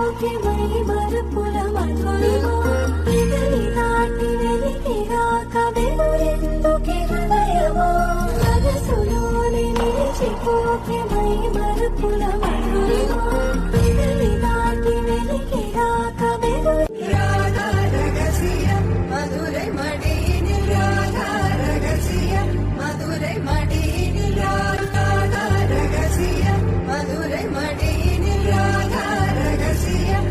చికోకి my మరపుల Madhurima పెదవి దాటి వెలికిరాక వెలురెందుకి హృదయమా మనసులోని చికోకి మై మరపుల మధురిమా పెదవి దాటి వెలికిరాక వెలు రాగా రహస్యం మధురై మడిని రాగా రహస్యం మధురై మడిని రాగా రహస్యం మధురై మడిని రాగా రహస్యం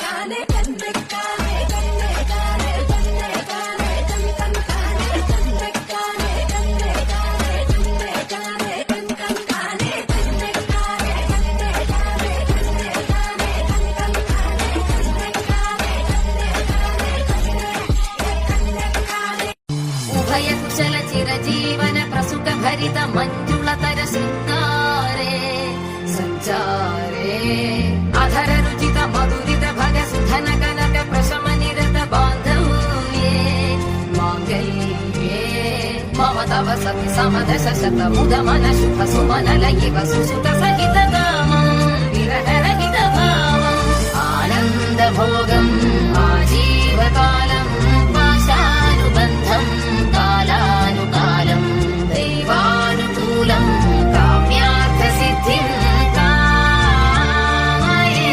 కానే కన్నే కానే కన్నే కానే కన్నే కానే కన్ కానే కన్నే కానే కన్నే కానే కన్నే కానే కన్ కానే కన్నే కానే కన్నే కానే కన్నే కానే కన్ కానే కన్నే కానే ఉభయ కుశల చిరజీవన ప్రసుఖ భరిత మంజుళతర శృంగారే సంచారే అధర రుచిత మధురిత భగ సుధన కనక ప్రశమ నిరత బాంధవ్యే మాంగళ్యే మమ తవ సతి సమదశ శత ముద మన శుభ సుమనల ఇవ సుసుత సహిత కామం విరహ రహిత భావం ఆనంద భోగం ఆజీవకాలం పాశానుబంధం కాలానుకాలం దైవానుకూలం కామ్యార్థ సిద్ధిం కామయే.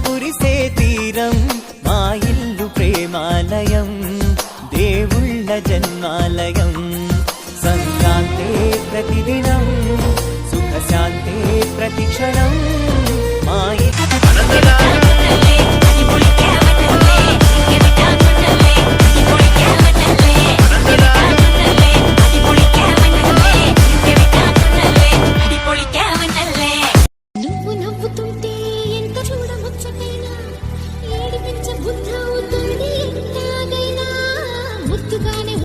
కురిసే తీరం మా ఇల్లు ప్రేమాలయం దేవుళ్ళ జన్మాలయం